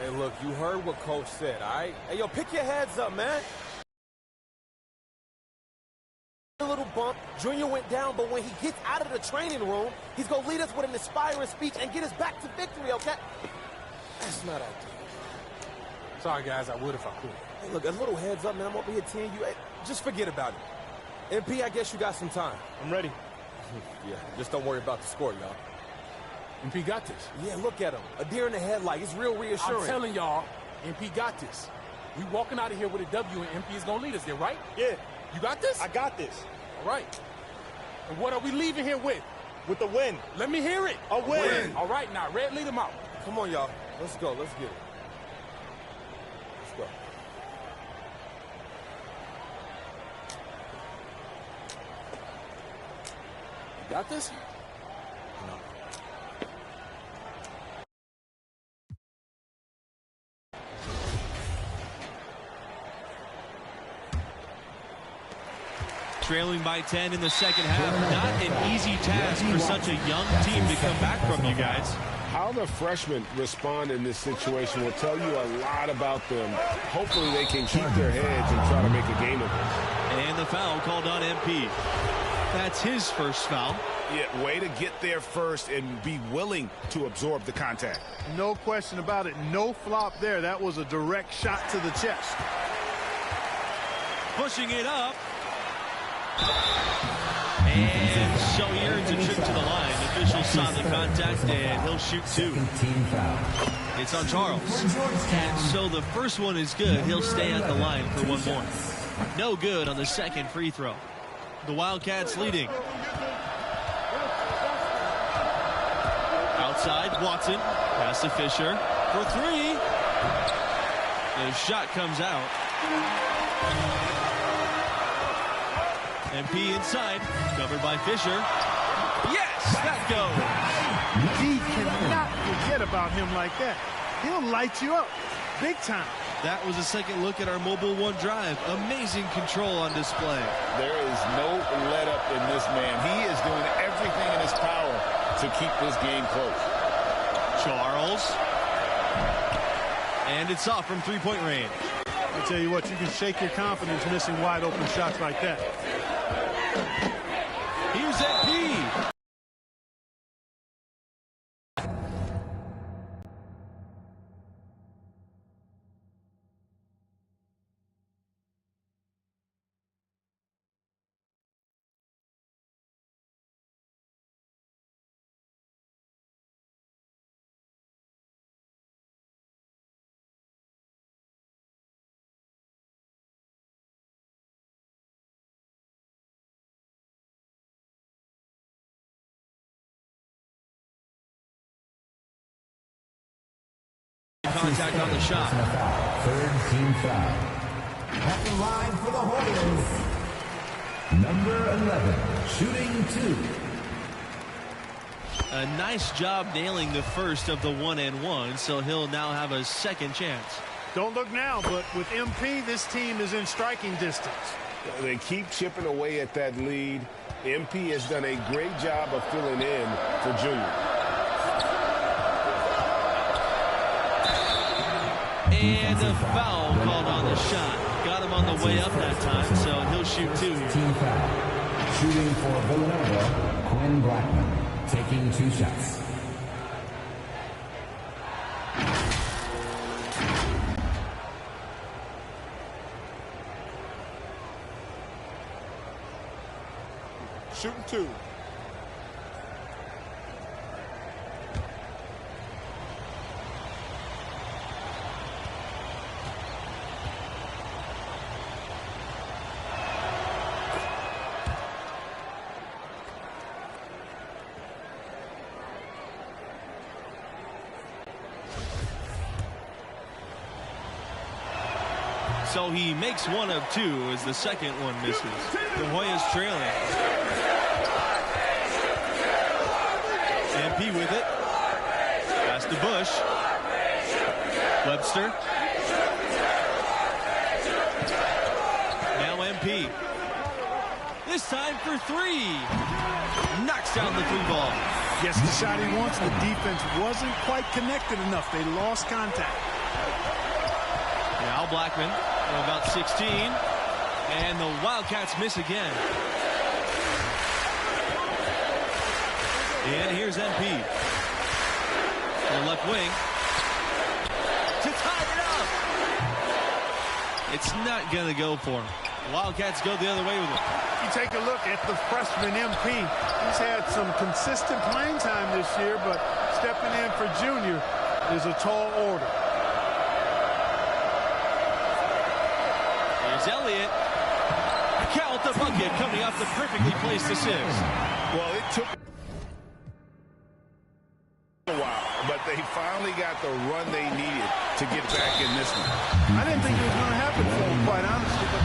Hey, look, you heard what Coach said, all right? Hey, yo, pick your heads up, man. A little bump. Junior went down, but when he gets out of the training room, he's going to lead us with an inspiring speech and get us back to victory, okay? That's not ideal. Sorry, guys. I would if I could. Hey, look, a little heads up, man. I'm over here teeing you. Hey, just forget about it. MP, I guess you got some time. I'm ready. Yeah, just don't worry about the score, y'all. MP got this. Yeah, look at him. A deer in the headlight. It's real reassuring. I'm telling y'all, MP got this. We walking out of here with a W, and MP is going to lead us there, right? Yeah. You got this? I got this. All right. And what are we leaving here with? With the win. Let me hear it. A win. All right, now, Red, lead them out. Come on, y'all. Let's go. Let's get it. Let's go. You got this? No. Trailing by 10 in the second half. Not an easy task for such a young team to come back from, you guys. How the freshmen respond in this situation will tell you a lot about them. Hopefully they can keep their heads and try to make a game of it. And the foul called on MP. That's his first foul. Yeah, way to get there first and be willing to absorb the contact. No question about it. No flop there. That was a direct shot to the chest. Pushing it up. And so he earns a trip to the line. The officials saw the contact, and he'll shoot two. It's on Charles. And so the first one is good. He'll stay at the line for one more. No good on the second free throw. The Wildcats leading. Outside, Watson. Pass to Fisher for three. The shot comes out. MP inside, covered by Fisher. Yes, that goes. He cannot forget about him like that. He'll light you up big time. That was a second look at our Mobile One drive. Amazing control on display. There is no let up in this man. He is doing everything in his power to keep this game close. Charles. And it's off from three-point range. I tell you what, you can shake your confidence missing wide open shots like that. Here's MP. Contact on the shot. Third team foul. At the line for the Hornets, number 11, shooting two. A nice job nailing the first of the one-and-one, so he'll now have a second chance. Don't look now, but with MP, this team is in striking distance. They keep chipping away at that lead. MP has done a great job of filling in for Junior. And a foul called on the shot. Got him on the way up that time, so he'll shoot two. Team foul. Shooting for Villanova, Quinn Blackman, taking two shots. Shooting two. So he makes one of two as the second one misses. The Hoyas trailing. MP with it. Pass to Bush. Webster. Now MP. This time for three. Knocks down the three ball. Gets the shot he wants. The defense wasn't quite connected enough. They lost contact. Now Blackman from about 16. And the Wildcats miss again. And here's MP. The left wing. To tie it up. It's not going to go for him. The Wildcats go the other way with it. You take a look at the freshman MP. He's had some consistent playing time this year, but stepping in for junior is a tall order. Here's Elliott. Count the bucket coming off the perfectly placed assist. Well, it took a while, but they finally got the run they needed to get back in this one. I didn't think it was going to happen for him, quite honestly, but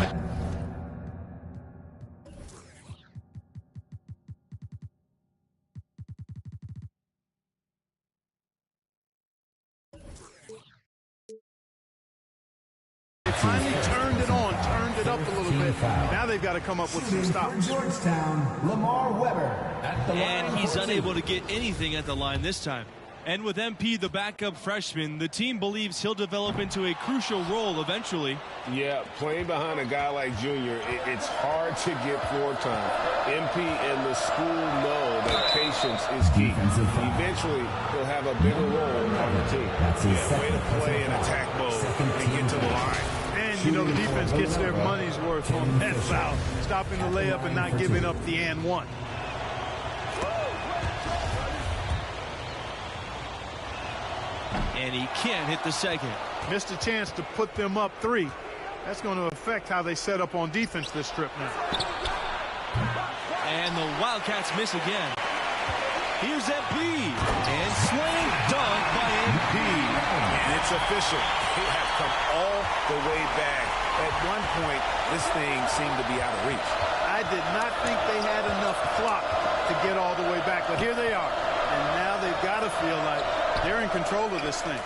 they finally turned it on, turned it up a little bit. Now they've got to come up with some stops. Georgetown, Lamar Weber at the line. And he's unable to get anything at the line this time. And with MP, the backup freshman, the team believes he'll develop into a crucial role eventually. Yeah, playing behind a guy like Junior, it's hard to get floor time. MP and the school know that patience is key. Eventually, he'll have a bigger role on the team. Yeah, way to play in attack mode and get to the line. And, you know, the defense gets their money's worth on that foul, stopping the layup and not giving up the and one. And he can't hit the second. Missed a chance to put them up 3. That's going to affect how they set up on defense this trip now. And the Wildcats miss again. Here's MP. And slam dunk by MP. And it's official. They have come all the way back. At one point, this thing seemed to be out of reach. I did not think they had enough clock to get all the way back, but here they are. And now they've got to feel like they're in control of this thing.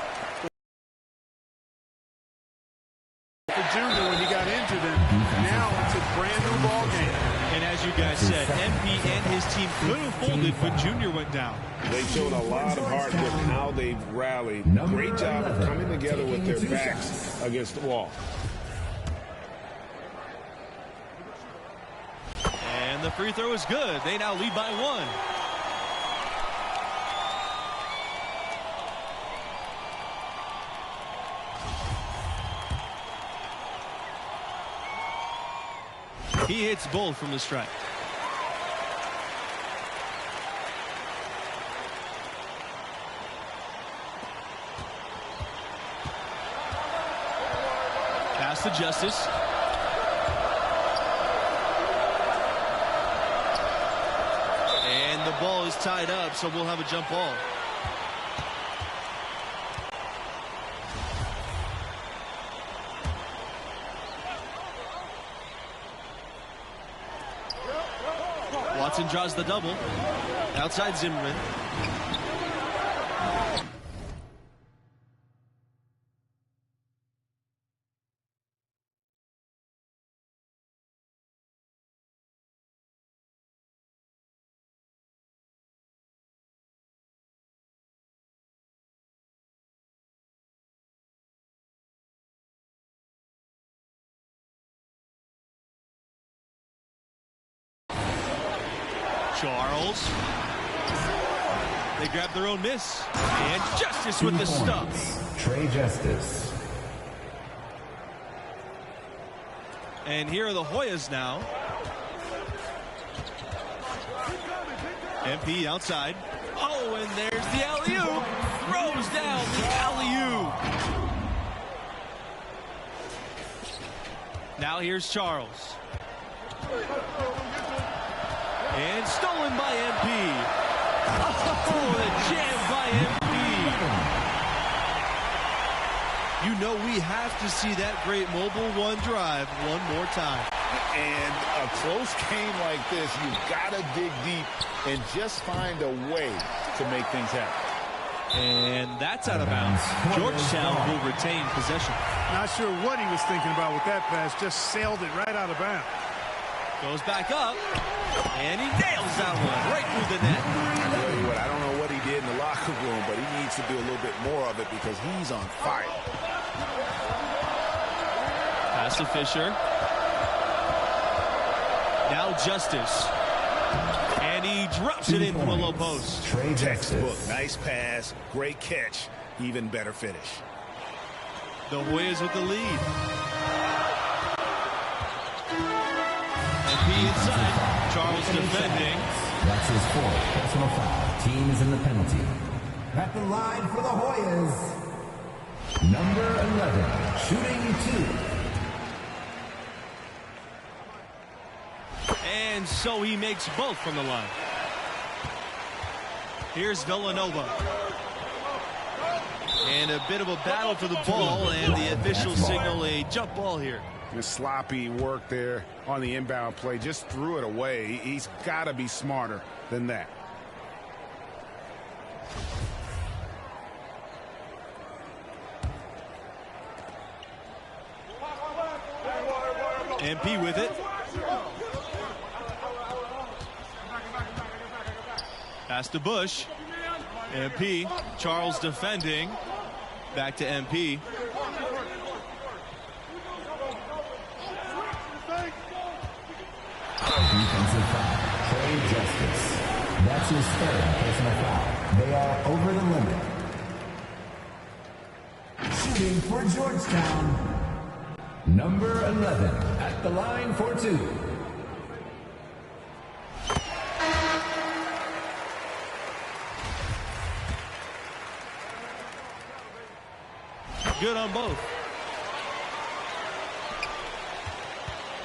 For Junior when he got injured, and now it's a brand new ball game. And as you guys said, MP and his team could have folded, but Junior went down. They've shown a lot of heart with how they've rallied. Great job of coming together with their backs against the wall. And the free throw is good. They now lead by 1. He hits both from the stripe. Pass to Justice. And the ball is tied up, so we'll have a jump ball. Watson draws the double. Outside Zimmerman. Charles. They grab their own miss. And Justice with the stop. Trey Justice. And here are the Hoyas now. MP outside. Oh, and there's the alley-oop. Throws down the alley-oop. Now here's Charles. And stolen by MP. Oh, the jam by MP. You know we have to see that great mobile one drive one more time. And a close game like this, you've got to dig deep and just find a way to make things happen. And that's out of bounds. Georgetown will retain possession. Not sure what he was thinking about with that pass. Just sailed it right out of bounds. Goes back up. And he nails that one right through the net. I tell you what, I don't know what he did in the locker room, but he needs to do a little bit more of it because he's on fire. Pass to Fisher. Now Justice. And he drops it in from the low post. Textbook. Nice pass. Great catch. Even better finish. The Hoyas with the lead. MP inside. Charles defending. That's his fourth personal foul. Team is in the penalty. At the line for the Hoyas. Number 11, shooting 2. And so he makes both from the line. Here's Villanova. And a bit of a battle for the ball, and the officials signal a jump ball here. Just sloppy work there on the inbound play. Just threw it away. He's got to be smarter than that. MP with it. Pass to Bush. MP. Charles defending. Back to MP. Defensive foul. Trey Justice. That's his third personal foul. They are over the limit. Shooting for Georgetown. Number 11 at the line for 2. Good on both.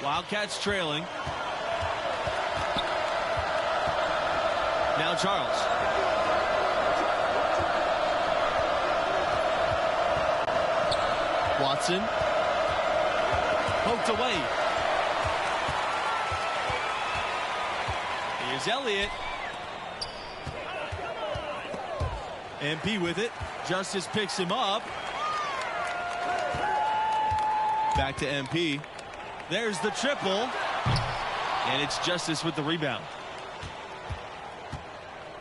Wildcats trailing. Now Charles. Watson. Poked away. Here's Elliott. MP with it. Justice picks him up. Back to MP. There's the triple. And it's Justice with the rebound.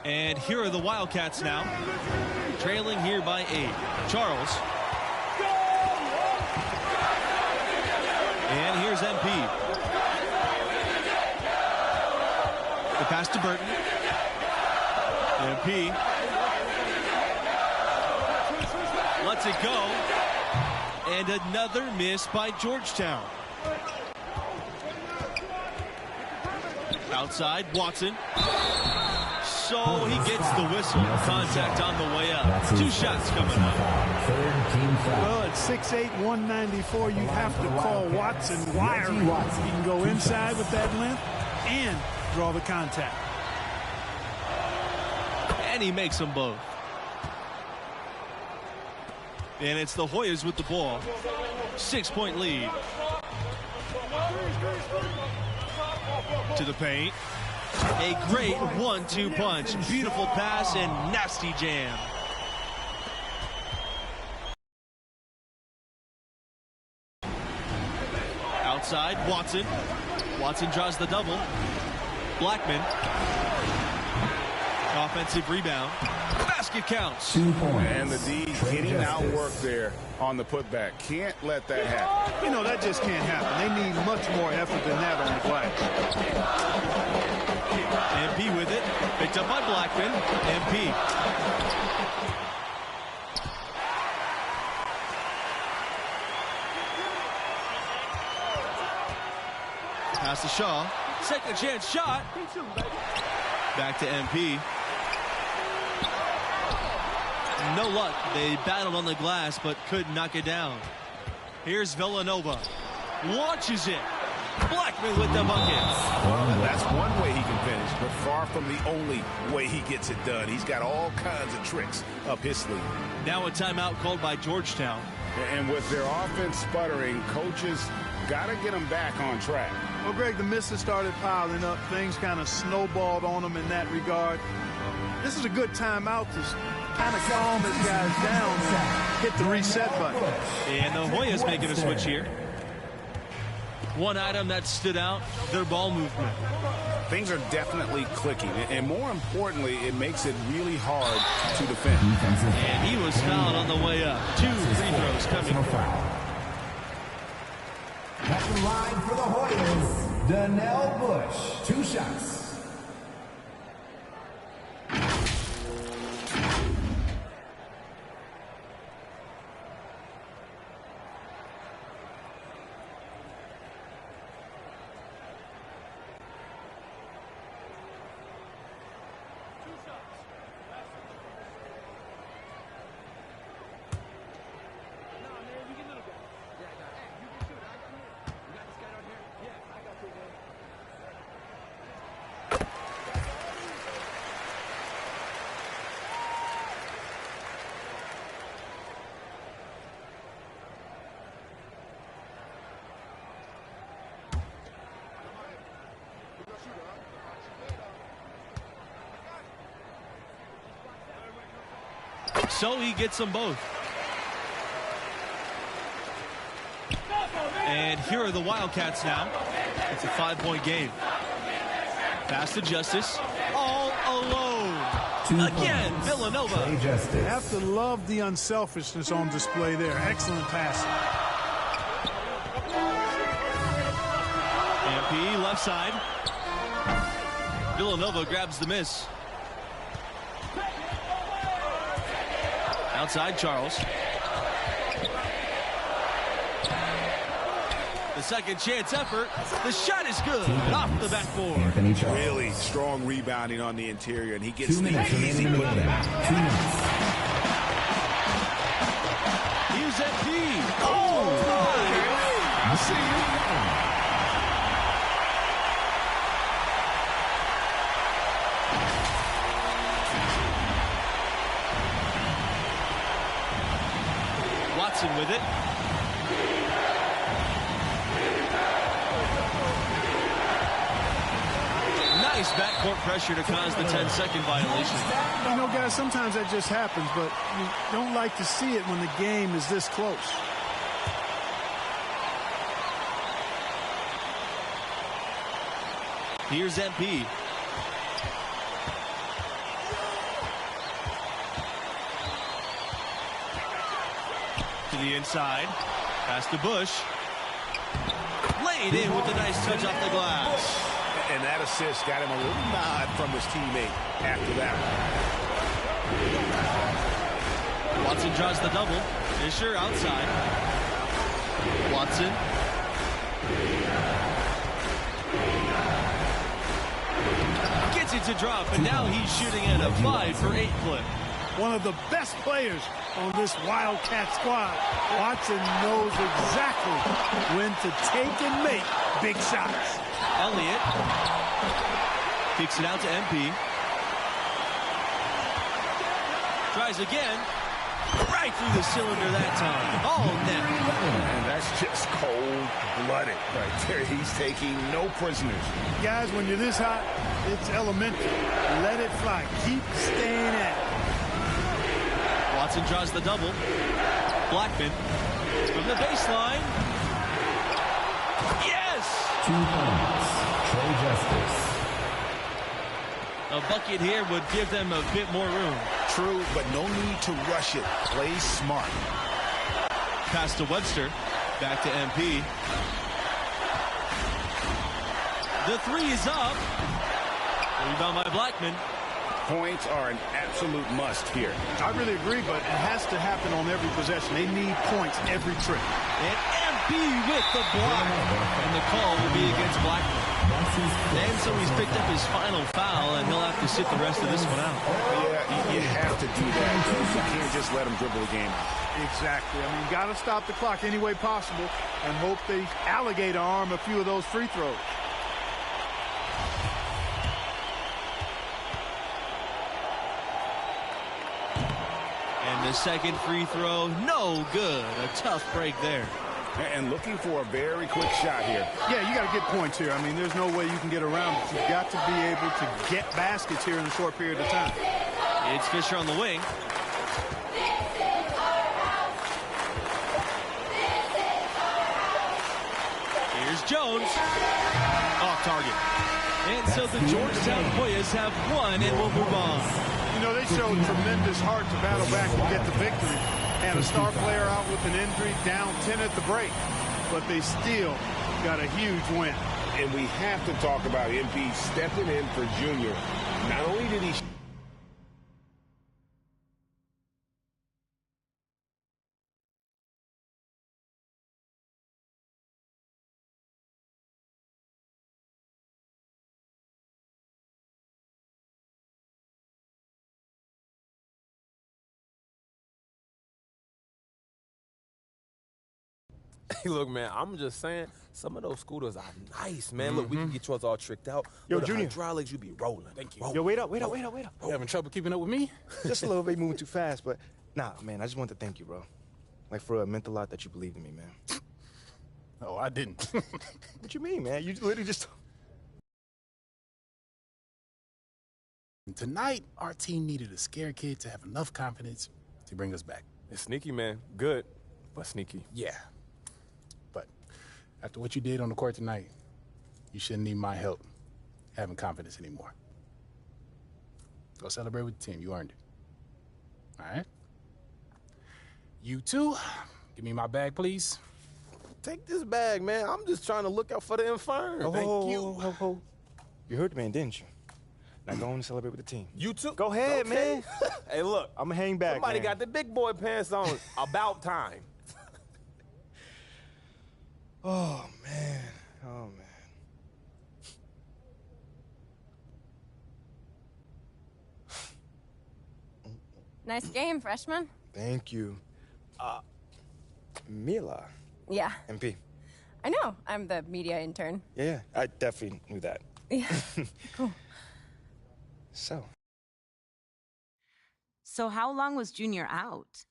And here are the Wildcats now. Trailing here by 8. Charles. And here's MP. The pass to Burton. MP. Lets it go. And another miss by Georgetown. Outside, Watson. So he gets the whistle. Contact on the way out. 2 shots coming up. Well, at 6'8", 194, you have to call Watson wiry. He can go inside with that length and draw the contact. And he makes them both. And it's the Hoyas with the ball. 6-point lead. To the paint. A great 1-2 punch. Beautiful pass and nasty jam. Outside, Watson. Watson draws the double. Blackman. Offensive rebound. Basket counts. 2 points. And the D getting outwork there on the putback. Can't let that happen. You know, that just can't happen. They need much more effort than that on the glass. MP with it. Picked up by Blackman. MP. Pass to Shaw. Second chance shot. Back to MP. No luck. They battled on the glass but couldn't knock it down. Here's Villanova. Launches it. Blackman with the bucket. Well, that's one way he can finish, but far from the only way he gets it done. He's got all kinds of tricks up his sleeve. Now a timeout called by Georgetown. And with their offense sputtering, coaches got to get them back on track. Well, Greg, the misses started piling up. Things kind of snowballed on them in that regard. This is a good timeout to kind of calm his guys down and hit the reset button. And the Hoyas making a switch here. One item that stood out, their ball movement. things are definitely clicking. And more importantly, it makes it really hard to defend. And he was fouled on the way up. 2 free throws coming. At the line for the Hoyas, Donnell Bush. 2 shots. So he gets them both. And here are the Wildcats now. It's a 5-point game. Pass to Justice. All alone. Again, Villanova. You have to love the unselfishness on display there. Excellent passing. MP left side. Villanova grabs the miss. Outside Charles. The second chance effort. The shot is good. Off the backboard. Really strong rebounding on the interior, and he gets 2 minutes easy remaining. 2 putback. minutes. Here's MP. Oh, my. See you. Watson with it. Nice backcourt pressure to cause the 10-second violation. You know, guys, sometimes that just happens, but you don't like to see it when the game is this close. Here's MP. To the inside. Pass to Bush. Laid in with a nice touch off the glass. And that assist got him a little nod from his teammate after that. Watson draws the double. Fisher outside. Watson. Gets it to drop, and now he's shooting at a 5-for-8 clip. One of the best players on this Wildcat squad. Watson knows exactly when to take and make big shots. Elliott kicks it out to MP. Tries again. Right through the cylinder that time. All net. And that's just cold-blooded right there. He's taking no prisoners. Guys, when you're this hot, it's elementary. Let it fly. Keep staying at it. Watson draws the double. Blackman from the baseline. Yes! 2 points. Trey Justice. A bucket here would give them a bit more room. True, but no need to rush it. Play smart. Pass to Webster. Back to MP. The 3 is up. Rebound by Blackman. Points are an absolute must here. I really agree, but it has to happen on every possession. They need points every trip. And MP with the block. And the call will be against Blackman. And so he's picked up his final foul, and he'll have to sit the rest of this one out. Yeah, you have to do that. You can't just let him dribble the game out. Exactly. I mean, got to stop the clock any way possible and hope they alligator arm a few of those free throws. And the second free throw, no good. A tough break there. And looking for a very quick shot here. Yeah, you got to get points here. I mean, there's no way you can get around it. You've got to be able to get baskets here in a short period of time. It's Fisher on the wing. Here's Jones. Off target. And so the Georgetown Hoyas have won and will move on. You know, they showed tremendous heart to battle back and get the victory. Had a star player out with an injury, down 10 at the break. But they still got a huge win. And we have to talk about MP stepping in for Junior. Not only did he... Hey, look, man, I'm just saying, some of those scooters are nice, man. Look, we can get yours all tricked out. Yo, With the Junior. hydraulics, you be rolling. Thank you. Rolling. Yo, wait up. You having trouble keeping up with me? Just a little bit moving too fast, but nah, man, I just want to thank you, bro. Like, for real, it meant a lot that you believed in me, man. Oh, I didn't. What you mean, man? You literally just... Tonight, our team needed a scared kid to have enough confidence to bring us back. It's sneaky, man. Good, but sneaky. Yeah. But after what you did on the court tonight, you shouldn't need my help having confidence anymore. Go celebrate with the team. You earned it. All right? You too. Give me my bag, please. Take this bag, man. I'm just trying to look out for the infirm. Thank you. You heard the man, didn't you? Now go on and celebrate with the team. You too? Go ahead, man. Hey, look. I'm gonna hang back, Somebody man. got the big boy pants on. About time. Oh, man. Oh, man. Nice game, freshman. Thank you. Mila. Yeah. MP. I know. I'm the media intern. Yeah, I definitely knew that. Yeah. Cool. So how long was Junior out?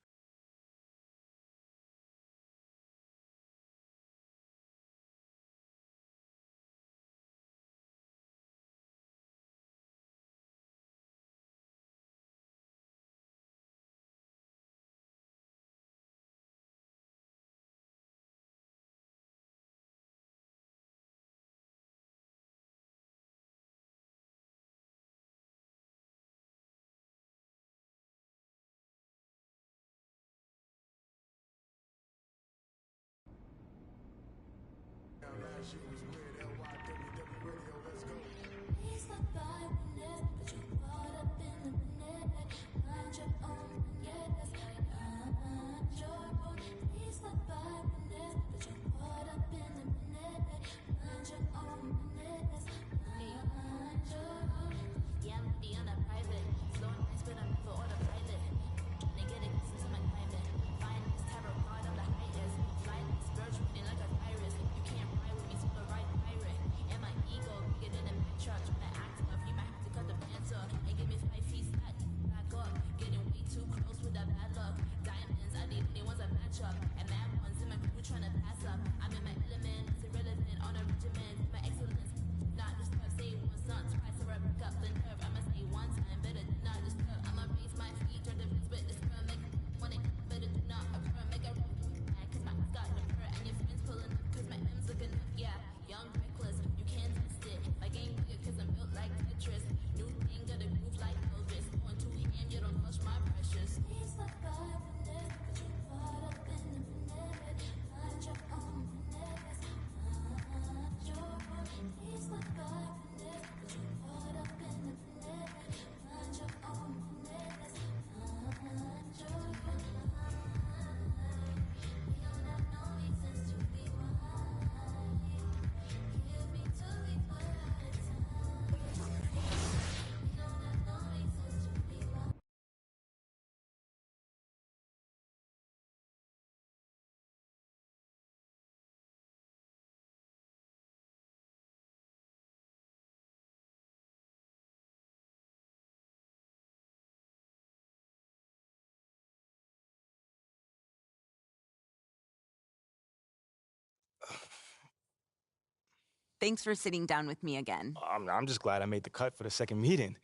Thanks for sitting down with me again. I'm just glad I made the cut for the second meeting.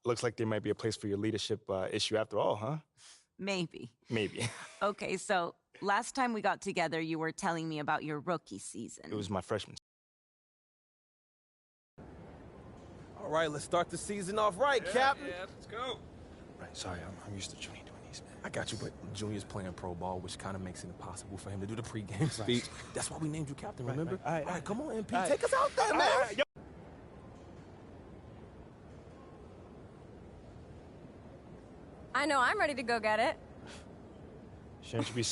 Looks like there might be a place for your leadership issue after all, huh? Maybe. Maybe. Okay, so last time we got together, you were telling me about your rookie season. It was my freshman. All right, let's start the season off right, Captain. Yeah, let's go. Right, sorry, I'm used to Junior doing these, man. I got you, but Junior's playing pro ball, which kind of makes it impossible for him to do the pregame speech. That's why we named you captain, remember? Right. All right, come on, MP. Take us out there, man. I know I'm ready to go get it. Shouldn't you be...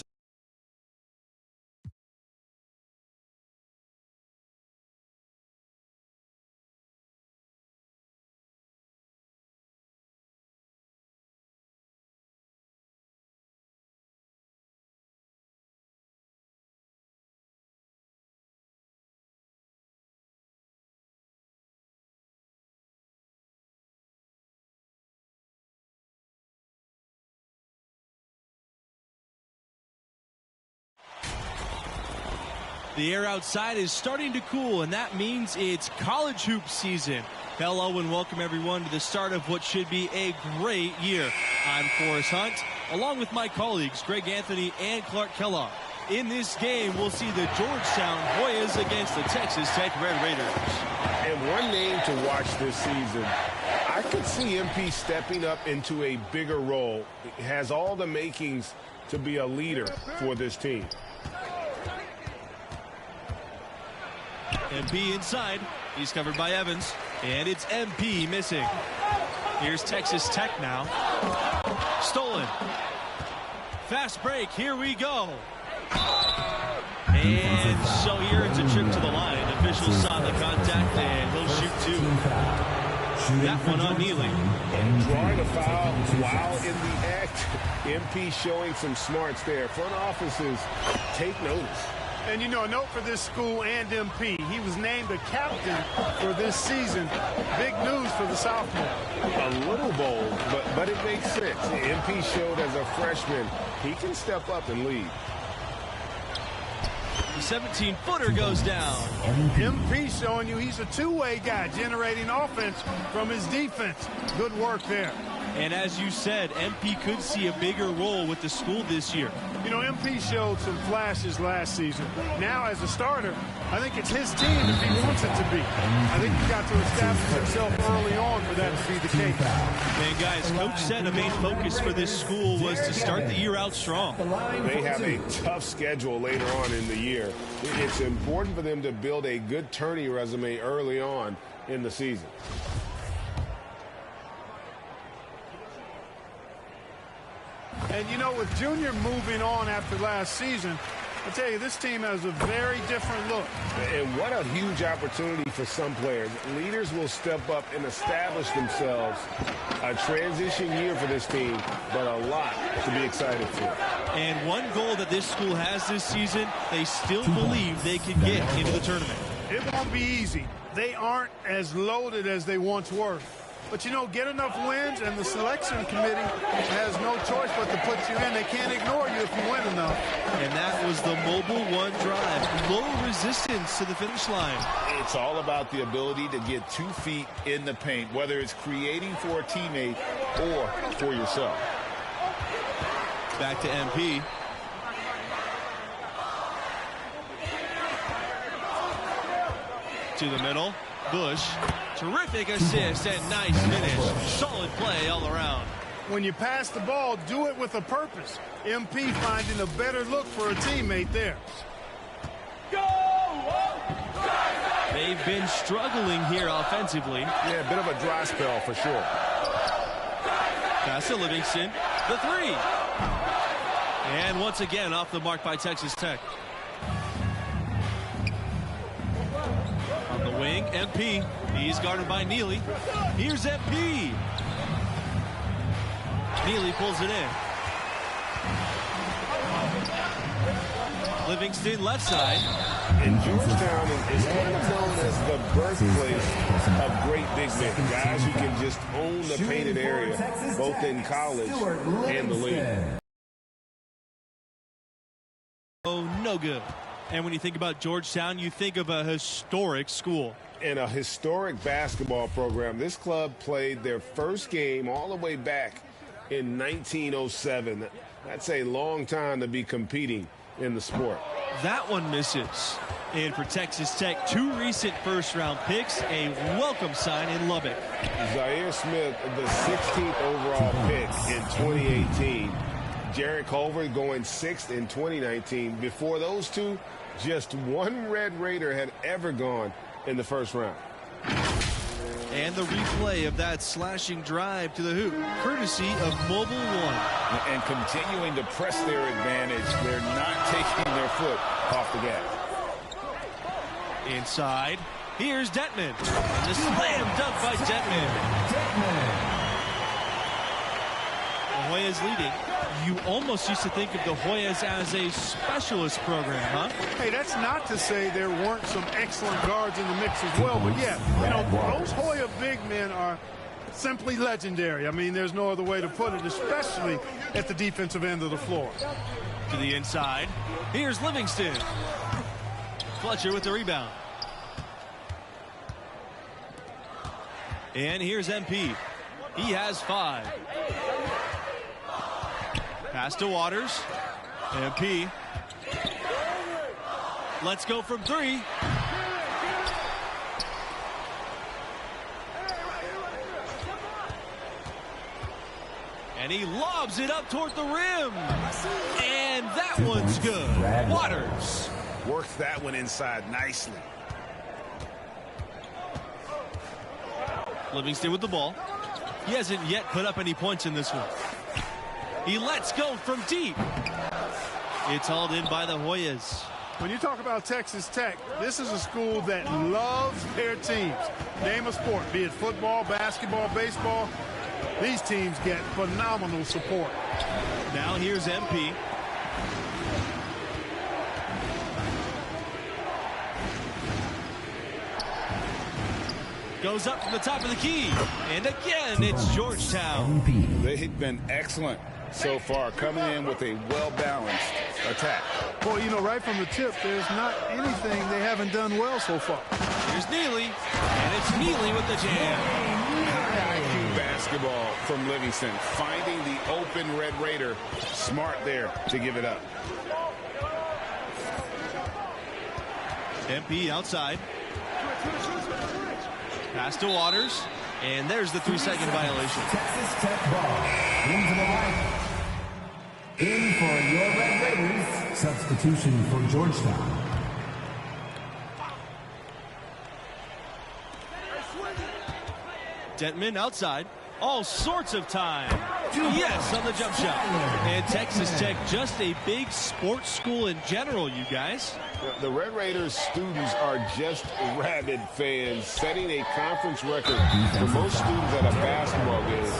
The air outside is starting to cool, and that means it's college hoop season. Hello and welcome everyone to the start of what should be a great year. I'm Forrest Hunt, along with my colleagues Greg Anthony and Clark Kellogg. In this game, we'll see the Georgetown Hoyas against the Texas Tech Red Raiders. And one name to watch this season, I could see MP stepping up into a bigger role. He has all the makings to be a leader for this team. MP inside. He's covered by Evans. And it's MP missing. Here's Texas Tech now. Stolen. Fast break. Here we go. And so here it's a trip to the line. Officials saw the contact, and he'll shoot two. That one on Neely. Drawing a foul while in the act. MP showing some smarts there. Front offices take notice. And, you know, a note for this school and MP. He was named a captain for this season. Big news for the sophomore. A little bold, but it makes sense. MP showed as a freshman he can step up and lead. The 17-footer goes down. MP showing you he's a two-way guy, generating offense from his defense. Good work there. And as you said, MP could see a bigger role with the school this year. You know, MP showed some flashes last season. Now, as a starter, I think it's his team if he wants it to be. I think he's got to establish himself early on for that to be the case. And guys, Coach said a main focus for this school was to start the year out strong. They have a tough schedule later on in the year. It's important for them to build a good tourney resume early on in the season. And, you know, with Junior moving on after last season, I tell you, this team has a very different look. And what a huge opportunity for some players. Leaders will step up and establish themselves. A transition year for this team, but a lot to be excited for. And one goal that this school has this season, they still believe they can get into the tournament. It won't be easy. They aren't as loaded as they once were. But, you know, get enough wins, and the selection committee has no choice but to put you in. They can't ignore you if you win enough. And that was the Mobile One drive. Low resistance to the finish line. It's all about the ability to get 2 feet in the paint, whether it's creating for a teammate or for yourself. Back to MP. To the middle. Bush, terrific assist and nice finish. Solid play all around. When you pass the ball, do it with a purpose. MP finding a better look for a teammate there. They've been struggling here offensively. Yeah, a bit of a dry spell for sure. Pass to Livingston, the three. And once again off the mark by Texas Tech. On the wing, MP. He's guarded by Neely. Here's MP. Neely pulls it in. Livingston left side. And Georgetown is kind of known as the birthplace of great big men. Guys who can just own the painted area, both in college and the league. Oh, no good. And when you think about Georgetown, you think of a historic school. And a historic basketball program. This club played their first game all the way back in 1907. That's a long time to be competing in the sport. That one misses. And for Texas Tech, 2 recent first-round picks, a welcome sign in Lubbock. Zaire Smith, the 16th overall pick in 2018. Jarrett Culver going 6th in 2019. Before those two, just one Red Raider had ever gone in the first round. And the replay of that slashing drive to the hoop, courtesy of Mobile One. And continuing to press their advantage. They're not taking their foot off the gas. Inside, here's Detman. And the slam dunk by Detman. The Hoyas leading. You almost used to think of the Hoyas as a specialist program, huh? Hey, that's not to say there weren't some excellent guards in the mix as well. But, yeah, you know, those Hoya big men are simply legendary. I mean, there's no other way to put it, especially at the defensive end of the floor. To the inside, here's Livingston. Fletcher with the rebound. And here's MP. He has 5. Pass to Waters. MP. Let's go from 3. And he lobs it up toward the rim. And that one's good. Waters. Works that one inside nicely. Livingston with the ball. He hasn't yet put up any points in this one. He lets go from deep. It's hauled in by the Hoyas. When you talk about Texas Tech, this is a school that loves their teams. Name a sport, be it football, basketball, baseball. These teams get phenomenal support. Now here's MP. Goes up from the top of the key. And again, it's Georgetown. They've been excellent so far, coming in with a well-balanced attack. Well, you know, right from the tip, there's not anything they haven't done well so far. Here's Neely, and it's Neely with the jam. High IQ basketball from Livingston, finding the open Red Raider. Smart there to give it up. MP outside. Pass to Waters, and there's the 3-second violation. Texas Tech ball into the right. In for your Red Raiders. Substitution for Georgetown. Detman outside. All sorts of time. Yes, on the jump shot. And Texas Tech, just a big sports school in general, you guys. The Red Raiders students are just rabid fans, setting a conference record for most students at a basketball game.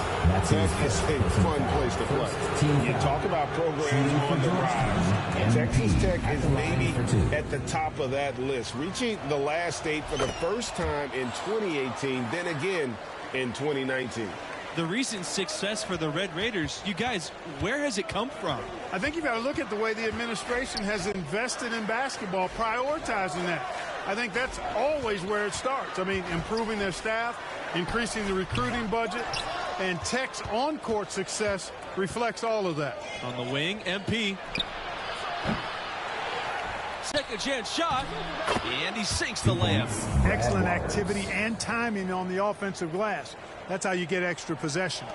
Tech is a fun place to play. You talk about programs on the rise. Texas Tech is maybe at the top of that list, reaching the last 8 for the first time in 2018, then again in 2019. The recent success for the Red Raiders, you guys, where has it come from? I think you've got to look at the way the administration has invested in basketball, prioritizing that. I think that's always where it starts. I mean, improving their staff, increasing the recruiting budget, and Tech's on-court success reflects all of that. On the wing, MP. Second chance shot, and he sinks the layup. Excellent activity and timing on the offensive glass. That's how you get extra possessions.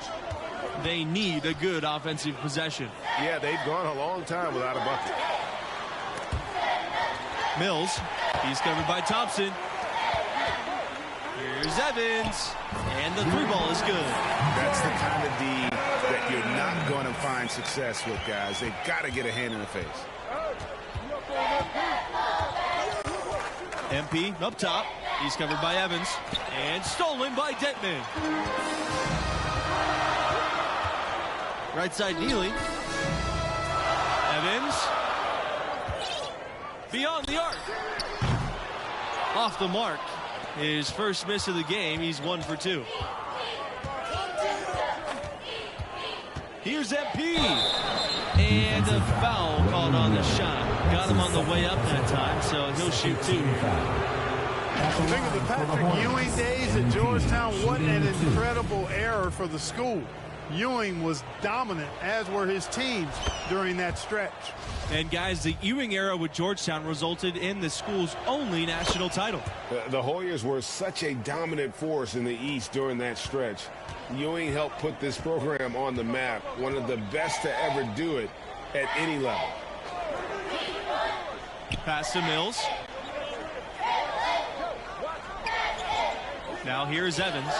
They need a good offensive possession. Yeah, they've gone a long time without a bucket. Mills, he's covered by Thompson. Here's Evans, and the 3-ball is good. That's the kind of D that you're not going to find success with, guys. They've got to get a hand in the face. MP up top. He's covered by Evans. And stolen by Detman. Right side, Neely. Evans. Beyond the arc. Off the mark. His first miss of the game. He's 1 for 2. Here's MP. And a foul called on the shot. Got him on the way up that time, so he'll shoot 2. Think of the Patrick Ewing days at Georgetown. What an incredible error for the school. Ewing was dominant, as were his teams during that stretch. And guys, the Ewing era with Georgetown resulted in the school's only national title. The Hoyas were such a dominant force in the East during that stretch. Ewing helped put this program on the map, one of the best to ever do it at any level. Pass to Mills. Now here's Evans.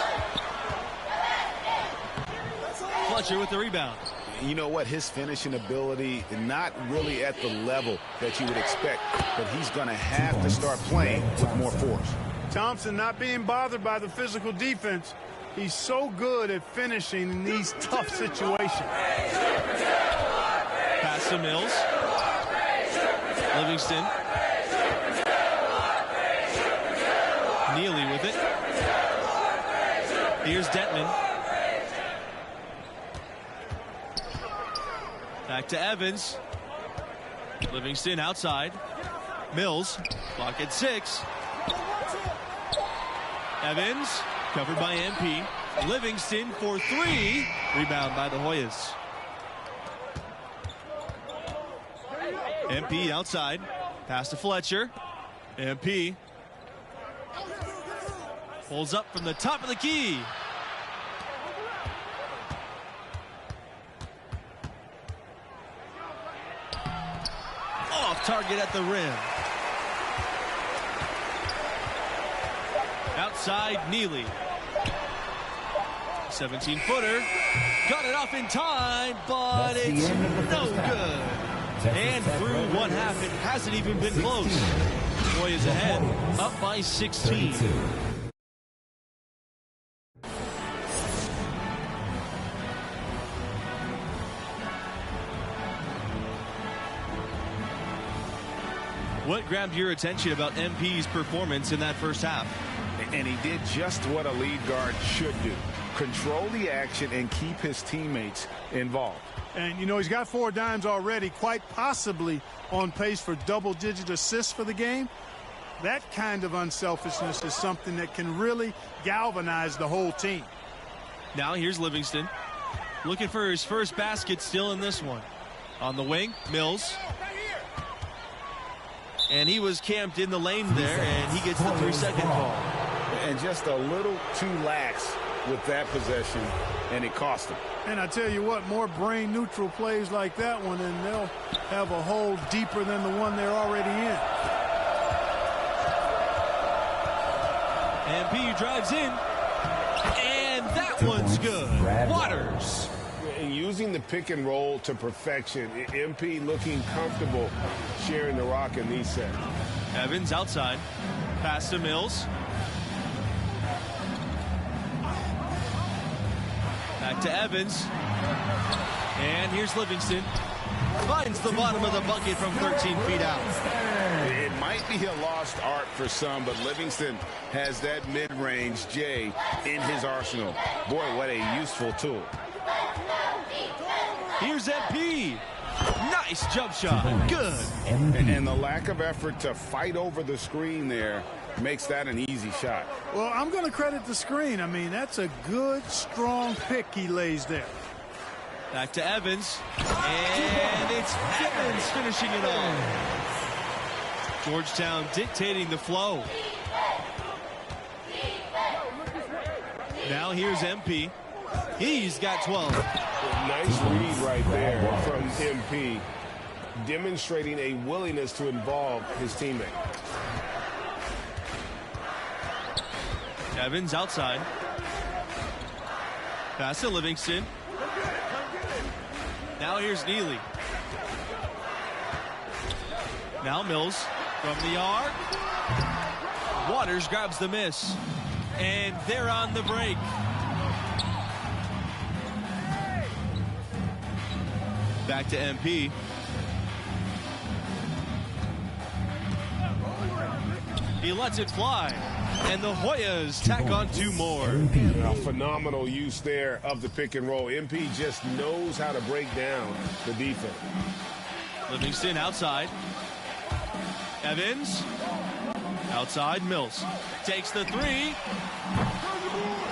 Fletcher with the rebound. You know what? His finishing ability, not really at the level that you would expect, but he's going to have to start playing with more force. Thompson not being bothered by the physical defense. He's so good at finishing in these tough situations. Pass to Mills. Livingston. Neely with it. Here's Detman. Back to Evans. Livingston outside. Mills. Clock at 6. Evans covered by MP. Livingston for 3. Rebound by the Hoyas. MP outside. Pass to Fletcher. MP pulls up from the top of the key. Off target at the rim. Outside, Neely. 17-footer. Got it off in time, but it's no good. And through one half, it hasn't even been close. Hoyas ahead, up by 16. What grabbed your attention about MP's performance in that first half? And he did just what a lead guard should do. Control the action and keep his teammates involved. And, you know, he's got 4 dimes already, quite possibly on pace for double-digit assists for the game. That kind of unselfishness is something that can really galvanize the whole team. Now here's Livingston. Looking for his first basket still in this one. On the wing, Mills. And he was camped in the lane there, and he gets the 3-second call. And just a little too lax with that possession, and it cost him. And I tell you what, more brain-neutral plays like that one, and they'll have a hole deeper than the one they're already in. And MP drives in, and that one's good. Waters. And using the pick and roll to perfection, MP looking comfortable sharing the rock in these sets. Evans outside. Pass to Mills. Back to Evans. And here's Livingston. Finds the bottom of the bucket from 13 feet out. It might be a lost art for some, but Livingston has that mid-range J in his arsenal. Boy, what a useful tool. Here's MP. Nice jump shot. Good. And the lack of effort to fight over the screen there makes that an easy shot. Well, I'm going to credit the screen. I mean, that's a good, strong pick he lays there. Back to Evans. And it's Evans finishing it off. Georgetown dictating the flow. Now here's MP. He's got 12. Nice read right there from MP, demonstrating a willingness to involve his teammate. Evans outside. Pass to Livingston. Now here's Neely. Now Mills from the arc. Waters grabs the miss. And they're on the break. Back to MP. He lets it fly. And the Hoyas tack on 2 more. A phenomenal use there of the pick and roll. MP just knows how to break down the defense. Livingston outside. Evans. Outside, Mills. Takes the 3.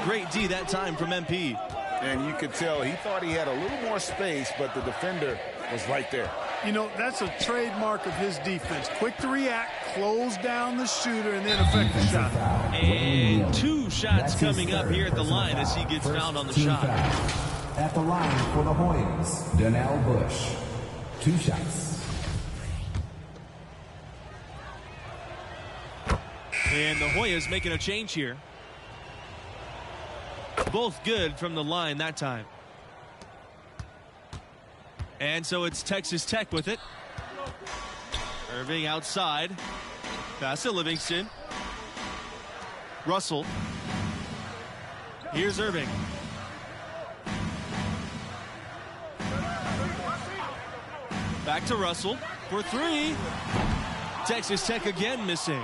Great D that time from MP. And you could tell he thought he had a little more space, but the defender was right there. You know, that's a trademark of his defense. Quick to react, close down the shooter, and then affect the shot. And 2 shots coming up here at the line as he gets fouled on the shot. At the line for the Hoyas, Donnell Bush. 2 shots. And the Hoyas making a change here. Both good from the line that time. And so it's Texas Tech with it. Irving outside. Pass to Livingston. Russell. Here's Irving. Back to Russell for 3. Texas Tech again missing.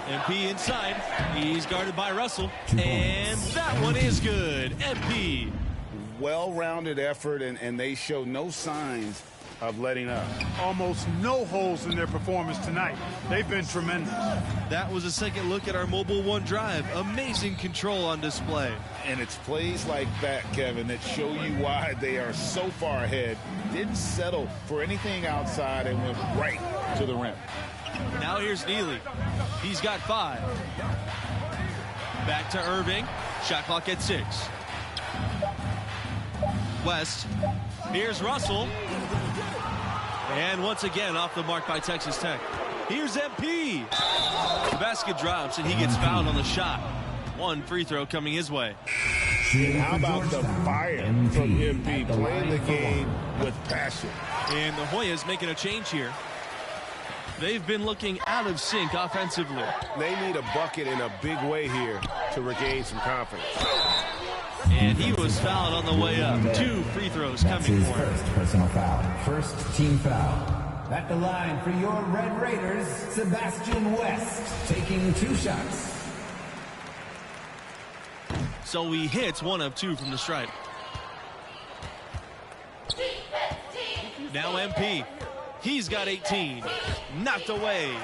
MP inside. He's guarded by Russell. And that one is good. MP. Well-rounded effort, and they show no signs of letting up. Almost no holes in their performance tonight. They've been tremendous. That was a second look at our Mobile One drive. Amazing control on display. And it's plays like that, Kevin, that show you why they are so far ahead. Didn't settle for anything outside and went right to the rim. Now here's Neely. He's got 5. Back to Irving. Shot clock at 6. West. Here's Russell. And once again off the mark by Texas Tech. Here's MP. The basket drops and he gets fouled on the shot. 1 free throw coming his way. How about the fire from MP playing the game with passion? And the Hoyas making a change here. They've been looking out of sync offensively. They need a bucket in a big way here to regain some confidence. And he was fouled on the way up. 2 free throws That's coming his for him. first personal foul. First team foul. At the line for your Red Raiders, Sebastian West, taking 2 shots. So he hits 1 of 2 from the stripe. Now MP. He's got 18. Knocked away.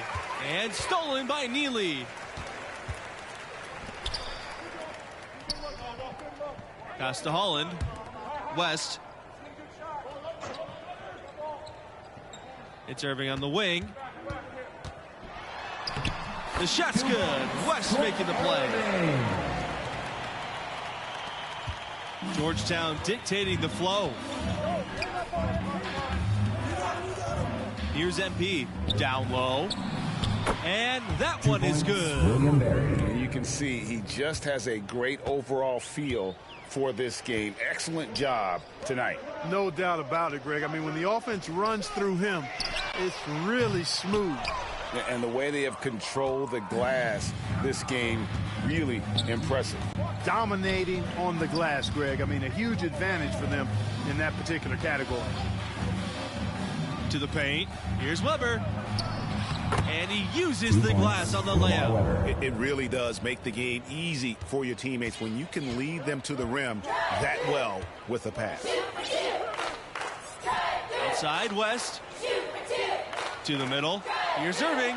And stolen by Neely. Pass to Holland. West. It's Irving on the wing. The shot's good. West making the play. Georgetown dictating the flow. Here's MP. Down low. And that one is good. And you can see he just has a great overall feel for this game. Excellent job tonight. No doubt about it, Greg. I mean, when the offense runs through him, it's really smooth. And the way they have controlled the glass this game, really impressive. Dominating on the glass, Greg. I mean, a huge advantage for them in that particular category. To the paint. Here's Weber. And he uses the glass on the layup. It really does make the game easy for your teammates when you can lead them to the rim that well with a pass. Outside West. To the middle. Here's Irving.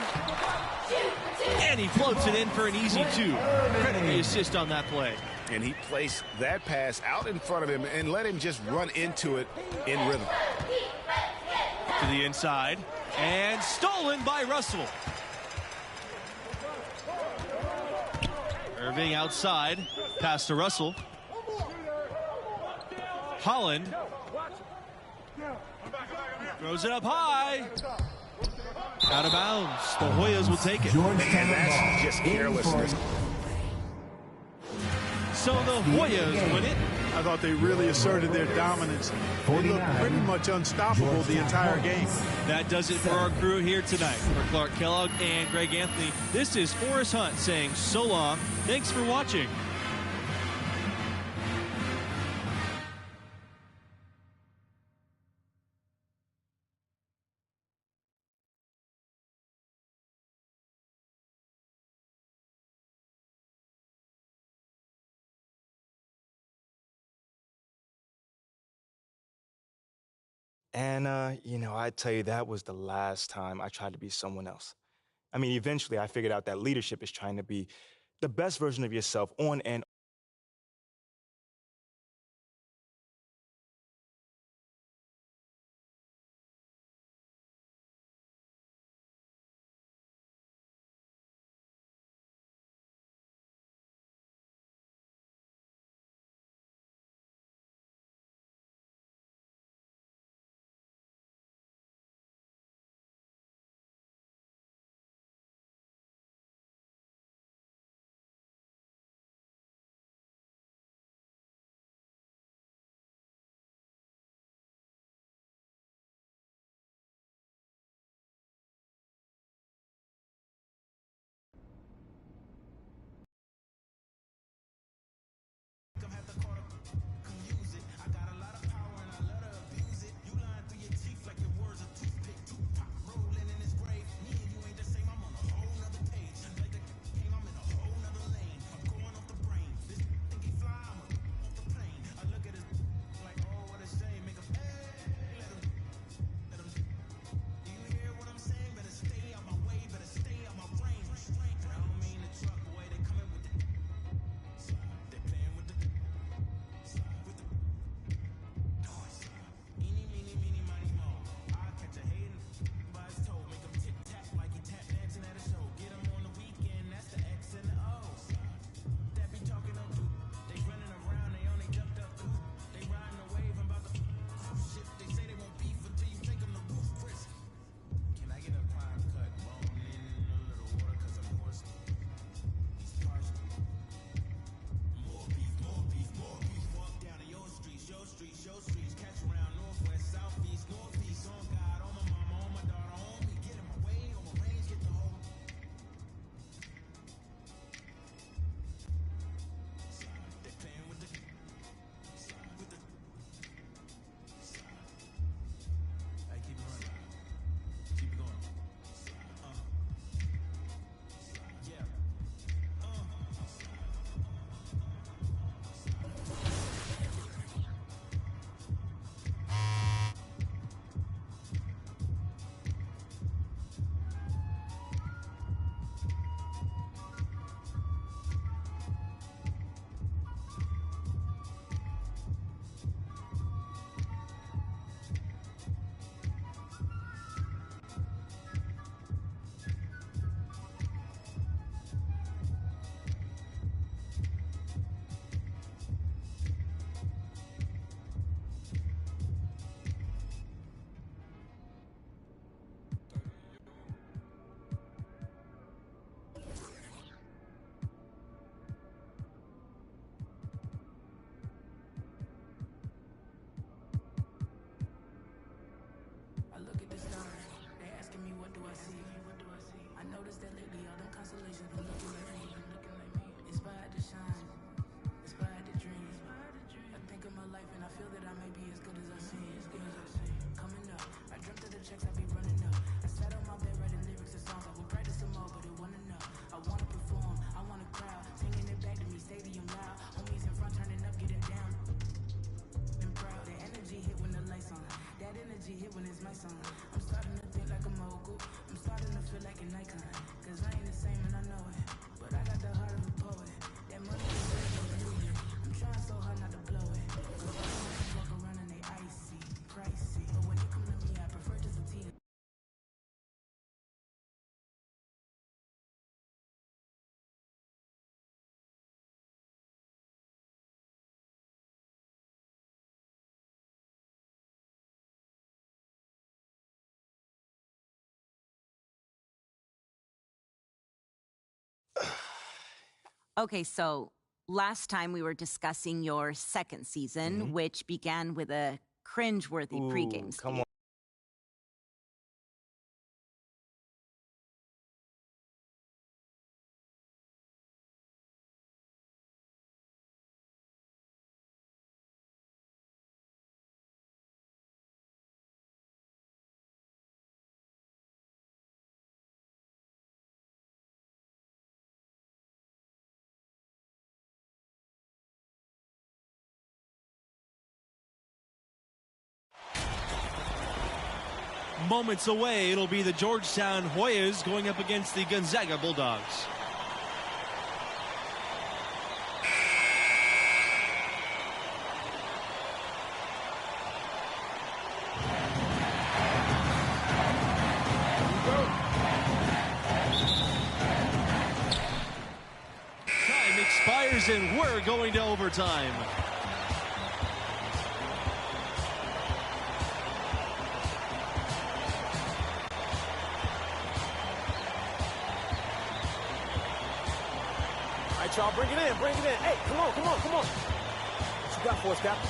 And he floats it in for an easy 2. Credit the assist on that play. And he placed that pass out in front of him and let him just run into it in rhythm. To the inside. And stolen by Russell. Irving outside. Pass to Russell. Holland. Throws it up high. Out of bounds. The Hoyas will take it. And that's just carelessness. So the Hoyas win it. I thought they really asserted their dominance. They looked pretty much unstoppable the entire game. That does it for our crew here tonight. For Clark Kellogg and Greg Anthony, this is Forrest Hunt saying so long. Thanks for watching. And, you know, I tell you, that was the last time I tried to be someone else. I mean, eventually I figured out that leadership is trying to be the best version of yourself on and Okay, so last time we were discussing your second season, which began with a cringeworthy pregame speech. Come on. Moments away, it'll be the Georgetown Hoyas going up against the Gonzaga Bulldogs. Days, and we're going to overtime. All right, y'all, bring it in, bring it in. Hey, come on, come on, come on. What you got for us, Captain?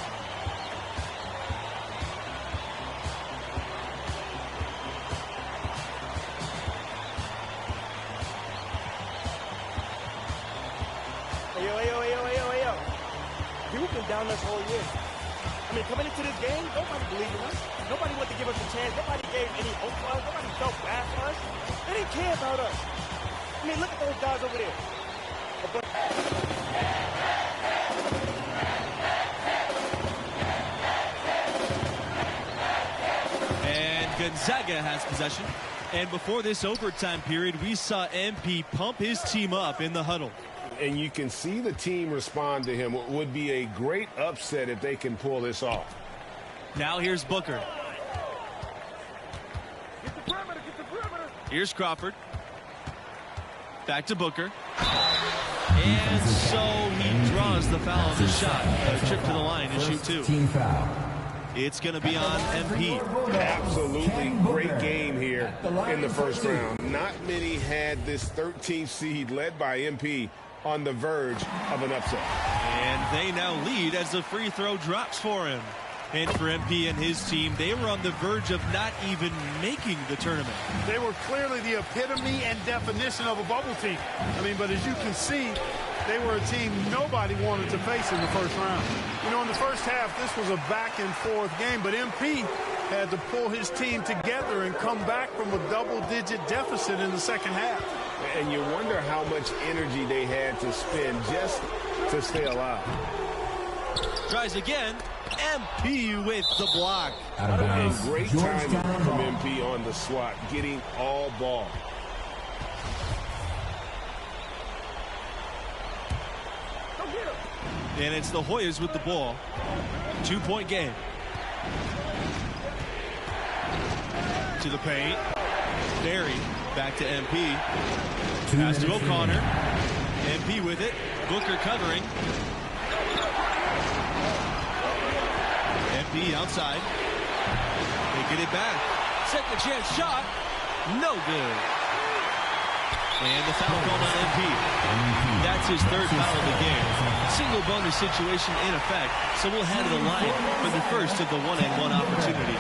Hey, yo. You've been down us all year. I mean, coming into this game, nobody believed in us. Nobody wanted to give us a chance. Nobody gave any hope for us. Nobody felt bad for us. They didn't care about us. I mean, look at those guys over there. And Gonzaga has possession. And before this overtime period, we saw MP pump his team up in the huddle. And you can see the team respond to him. It would be a great upset if they can pull this off. Now here's Booker. Here's Crawford. Back to Booker. And so he draws the foul on the shot. A trip to the line to shoot two. Team foul. It's going to be on MP. Absolutely great game here in the first round. Not many had this 13th seed led by MP on the verge of an upset. And they now lead as the free throw drops for him. And for MP and his team, they were on the verge of not even making the tournament. They were clearly the epitome and definition of a bubble team. I mean, but as you can see, they were a team nobody wanted to face in the first round. You know, in the first half, this was a back-and-forth game, but MP had to pull his team together and come back from a double-digit deficit in the second half. And you wonder how much energy they had to spend just to stay alive. Tries again. MP with the block. And great timing from MP on the swat, getting all ball. And it's the Hoyas with the ball. 2-point game. To the paint. Barry back to MP. Pass to O'Connor. MP with it. Booker covering. MP outside. They get it back. Second chance shot. No good. And the foul called on MP. That's his third foul of the game. Single bonus situation in effect. So we'll head to the line for the first of the one-and-one opportunity.